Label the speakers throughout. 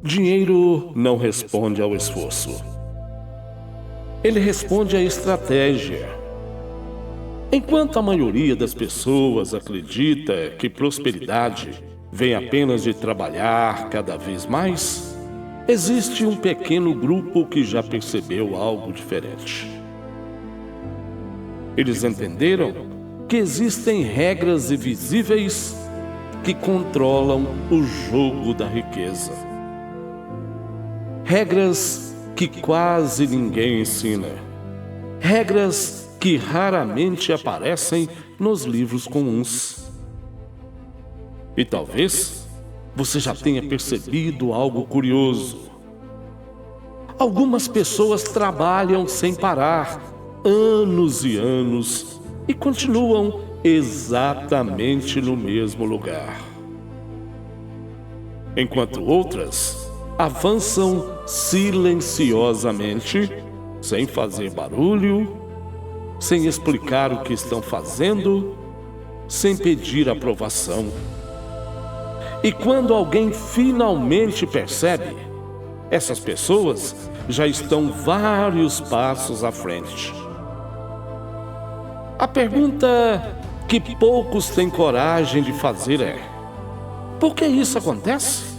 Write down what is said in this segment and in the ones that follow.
Speaker 1: Dinheiro não responde ao esforço. Ele responde à estratégia. Enquanto a maioria das pessoas acredita que prosperidade vem apenas de trabalhar cada vez mais, existe um pequeno grupo que já percebeu algo diferente. Eles entenderam que existem regras invisíveis que controlam o jogo da riqueza. Regras que quase ninguém ensina. Regras que raramente aparecem nos livros comuns. E talvez você já tenha percebido algo curioso. Algumas pessoas trabalham sem parar, anos e anos, e continuam exatamente no mesmo lugar. Enquanto outras avançam silenciosamente, sem fazer barulho, sem explicar o que estão fazendo, sem pedir aprovação. E quando alguém finalmente percebe, essas pessoas já estão vários passos à frente. A pergunta que poucos têm coragem de fazer é: por que isso acontece?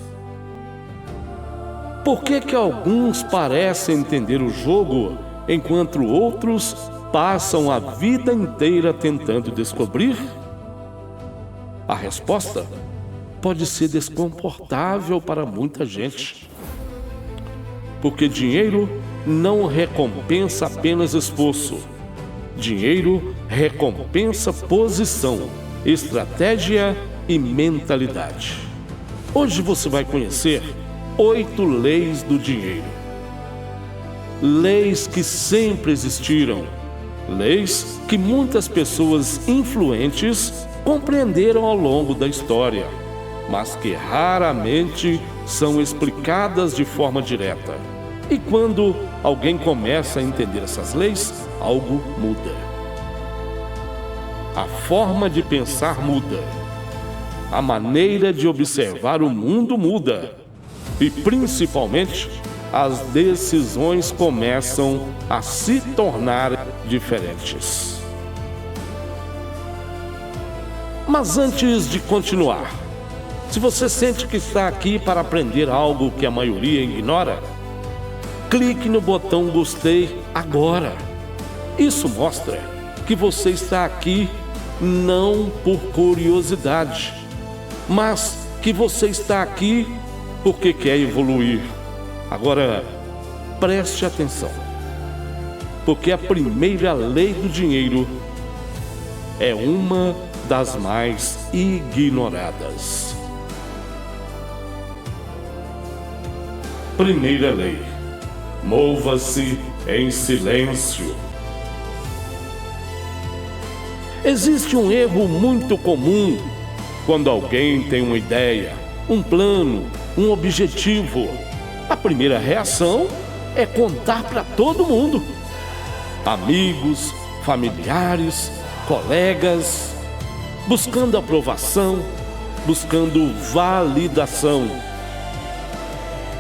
Speaker 1: Por que alguns parecem entender o jogo, enquanto outros passam a vida inteira tentando descobrir? A resposta pode ser desconfortável para muita gente. Porque dinheiro não recompensa apenas esforço. Dinheiro recompensa posição, estratégia e mentalidade. Hoje você vai conhecer 8 leis do dinheiro. Leis que sempre existiram. Leis que muitas pessoas influentes compreenderam ao longo da história, mas que raramente são explicadas de forma direta. E quando alguém começa a entender essas leis, algo muda. A forma de pensar muda. A maneira de observar o mundo muda. E, principalmente, as decisões começam a se tornar diferentes. Mas antes de continuar, se você sente que está aqui para aprender algo que a maioria ignora, clique no botão gostei agora. Isso mostra que você está aqui não por curiosidade, mas que você está aqui porque quer evoluir. Agora, preste atenção, porque a primeira lei do dinheiro é uma das mais ignoradas. Primeira lei: mova-se em silêncio. Existe um erro muito comum quando alguém tem uma ideia, um plano, um objetivo. A primeira reação é contar para todo mundo. Amigos, familiares, colegas, buscando aprovação, buscando validação.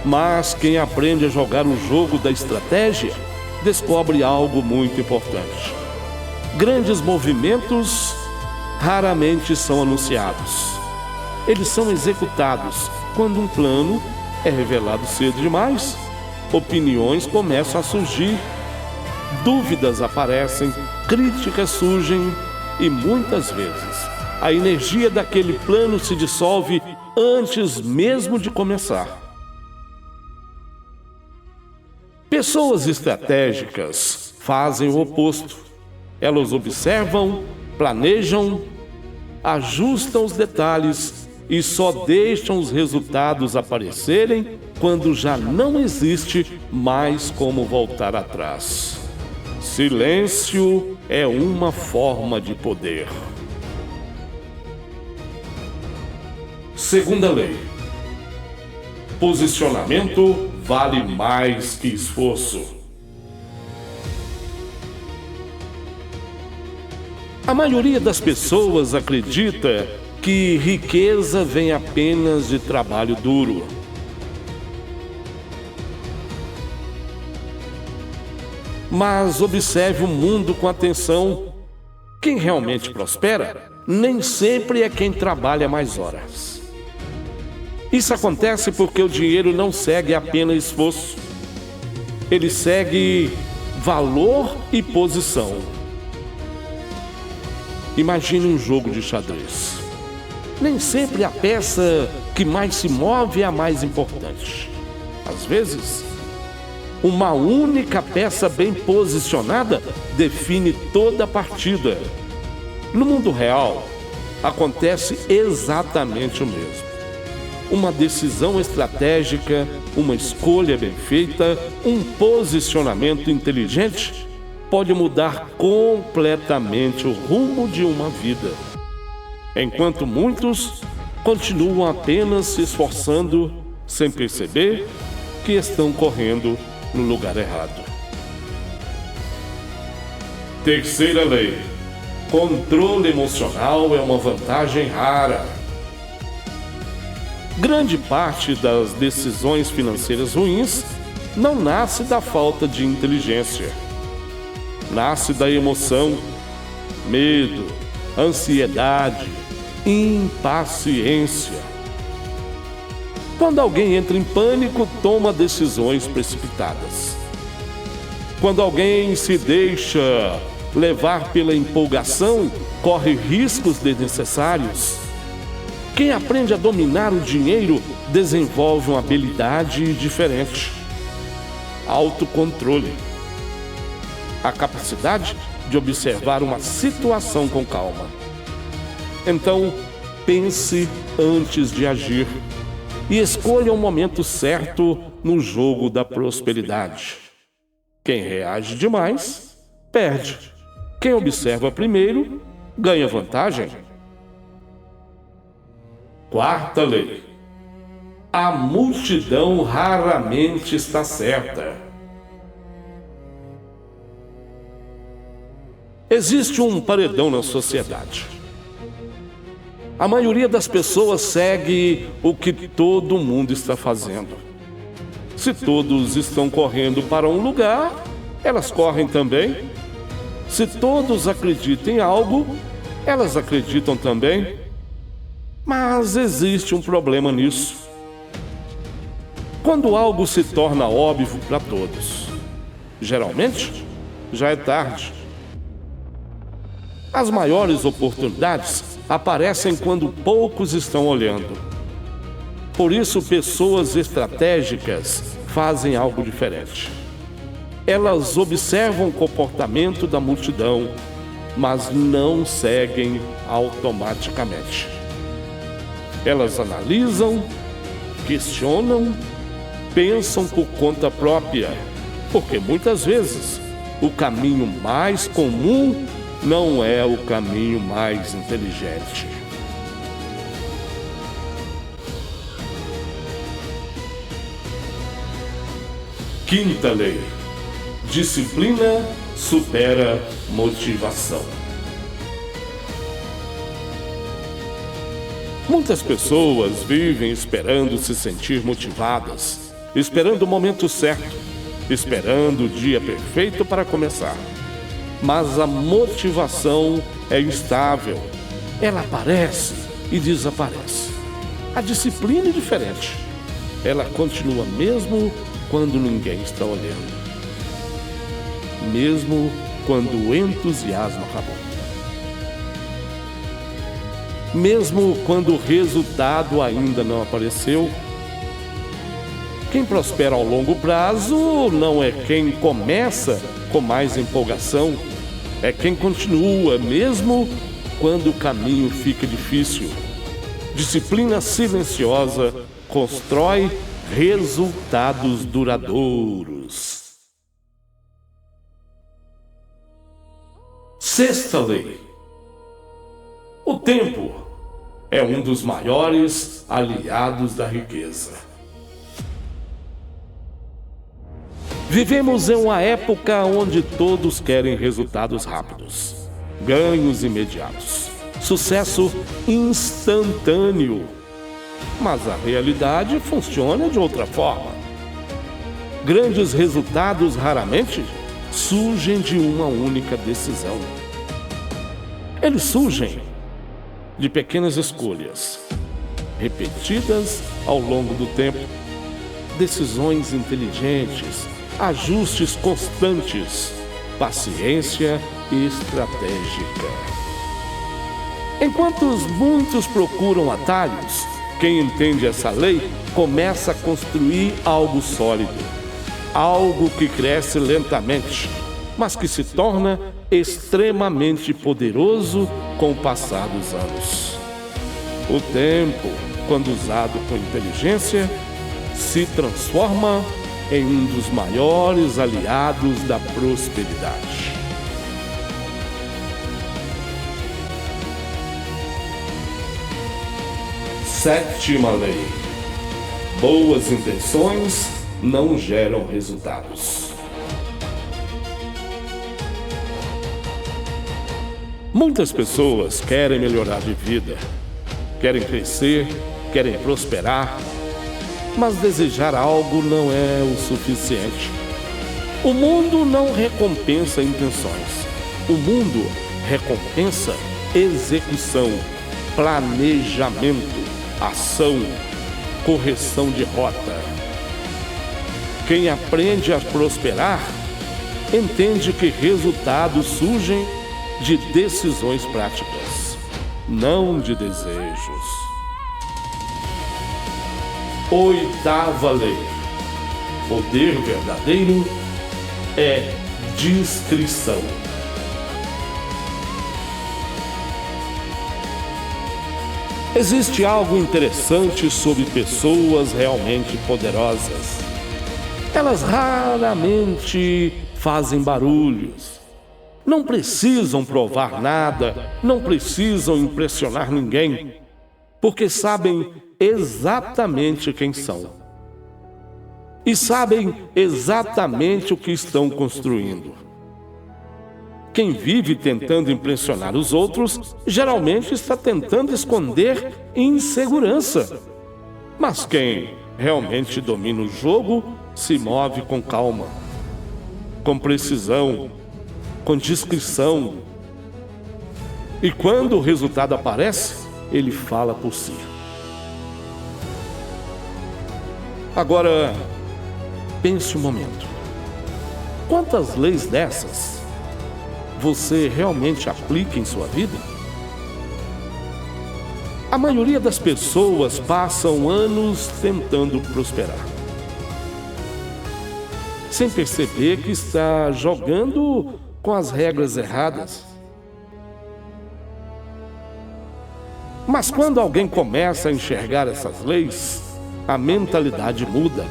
Speaker 1: Mas quem aprende a jogar o jogo da estratégia descobre algo muito importante. Grandes movimentos raramente são anunciados. Eles são executados quando um plano é revelado cedo demais. Opiniões começam a surgir, dúvidas aparecem, críticas surgem e muitas vezes a energia daquele plano se dissolve antes mesmo de começar. Pessoas estratégicas fazem o oposto. Elas observam, planejam, ajustam os detalhes e só deixam os resultados aparecerem quando já não existe mais como voltar atrás. Silêncio é uma forma de poder. Segunda lei: posicionamento vale mais que esforço. A maioria das pessoas acredita que riqueza vem apenas de trabalho duro. Mas observe o mundo com atenção. Quem realmente prospera nem sempre é quem trabalha mais horas. Isso acontece porque o dinheiro não segue apenas esforço. Ele segue valor e posição. Imagine um jogo de xadrez. Nem sempre a peça que mais se move é a mais importante. Às vezes, uma única peça bem posicionada define toda a partida. No mundo real, acontece exatamente o mesmo. Uma decisão estratégica, uma escolha bem feita, um posicionamento inteligente pode mudar completamente o rumo de uma vida. Enquanto muitos continuam apenas se esforçando sem perceber que estão correndo no lugar errado. Terceira lei: controle emocional é uma vantagem rara. Grande parte das decisões financeiras ruins não nasce da falta de inteligência. Nasce da emoção, medo, ansiedade, impaciência. Quando alguém entra em pânico, toma decisões precipitadas. Quando alguém se deixa levar pela empolgação, corre riscos desnecessários. Quem aprende a dominar o dinheiro desenvolve uma habilidade diferente: autocontrole. A capacidade de observar uma situação com calma. Então, pense antes de agir e escolha o momento certo no jogo da prosperidade. Quem reage demais, perde. Quem observa primeiro, ganha vantagem. Quarta lei: a multidão raramente está certa. Existe um paredão na sociedade. A maioria das pessoas segue o que todo mundo está fazendo. Se todos estão correndo para um lugar, elas correm também. Se todos acreditam em algo, elas acreditam também. Mas existe um problema nisso. Quando algo se torna óbvio para todos, geralmente já é tarde. As maiores oportunidades aparecem quando poucos estão olhando. Por isso, pessoas estratégicas fazem algo diferente. Elas observam o comportamento da multidão, mas não seguem automaticamente. Elas analisam, questionam, pensam por conta própria, porque muitas vezes o caminho mais comum não é o caminho mais inteligente. Quinta lei: disciplina supera motivação. Muitas pessoas vivem esperando se sentir motivadas, esperando o momento certo, esperando o dia perfeito para começar. Mas a motivação é instável. Ela aparece e desaparece. A disciplina é diferente. Ela continua mesmo quando ninguém está olhando. Mesmo quando o entusiasmo acabou. Mesmo quando o resultado ainda não apareceu. Quem prospera ao longo prazo não é quem começa com mais empolgação, é quem continua mesmo quando o caminho fica difícil. Disciplina silenciosa constrói resultados duradouros. Sexta lei: o tempo é um dos maiores aliados da riqueza. Vivemos em uma época onde todos querem resultados rápidos, ganhos imediatos, sucesso instantâneo. Mas a realidade funciona de outra forma. Grandes resultados raramente surgem de uma única decisão. Eles surgem de pequenas escolhas, repetidas ao longo do tempo, decisões inteligentes, ajustes constantes, paciência estratégica. Enquanto muitos procuram atalhos, quem entende essa lei começa a construir algo sólido, algo que cresce lentamente, mas que se torna extremamente poderoso com o passar dos anos. O tempo, quando usado com inteligência, se transforma em um dos maiores aliados da prosperidade. Sétima lei: boas intenções não geram resultados. Muitas pessoas querem melhorar de vida, querem crescer, querem prosperar, mas desejar algo não é o suficiente. O mundo não recompensa intenções. O mundo recompensa execução, planejamento, ação, correção de rota. Quem aprende a prosperar entende que resultados surgem de decisões práticas, não de desejos. Oitava lei: poder verdadeiro é discrição. Existe algo interessante sobre pessoas realmente poderosas. Elas raramente fazem barulhos. Não precisam provar nada, não precisam impressionar ninguém, porque sabem exatamente quem são. E sabem exatamente o que estão construindo. Quem vive tentando impressionar os outros, geralmente está tentando esconder insegurança. Mas quem realmente domina o jogo se move com calma, com precisão, com discrição. E quando o resultado aparece, ele fala por si. Agora, pense um momento. Quantas leis dessas você realmente aplica em sua vida? A maioria das pessoas passam anos tentando prosperar, sem perceber que está jogando com as regras erradas. Mas quando alguém começa a enxergar essas leis, a mentalidade muda,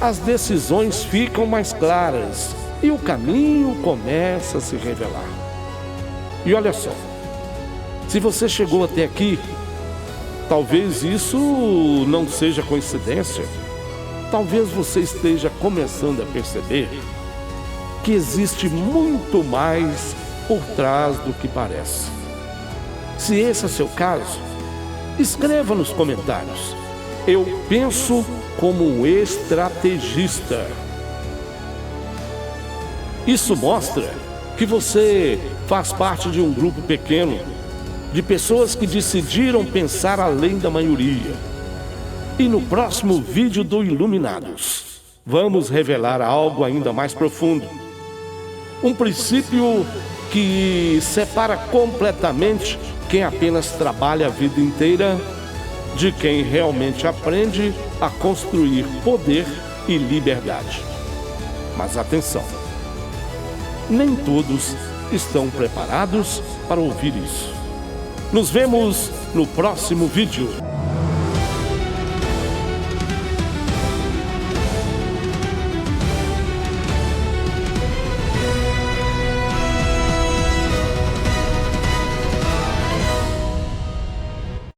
Speaker 1: as decisões ficam mais claras e o caminho começa a se revelar. E olha só, se você chegou até aqui, talvez isso não seja coincidência. Talvez você esteja começando a perceber que existe muito mais por trás do que parece. Se esse é seu caso, escreva nos comentários: eu penso como um estrategista. Isso mostra que você faz parte de um grupo pequeno, de pessoas que decidiram pensar além da maioria. E no próximo vídeo do Iluminados, vamos revelar algo ainda mais profundo. Um princípio que separa completamente quem apenas trabalha a vida inteira de quem realmente aprende a construir poder e liberdade. Mas atenção, nem todos estão preparados para ouvir isso. Nos vemos no próximo vídeo.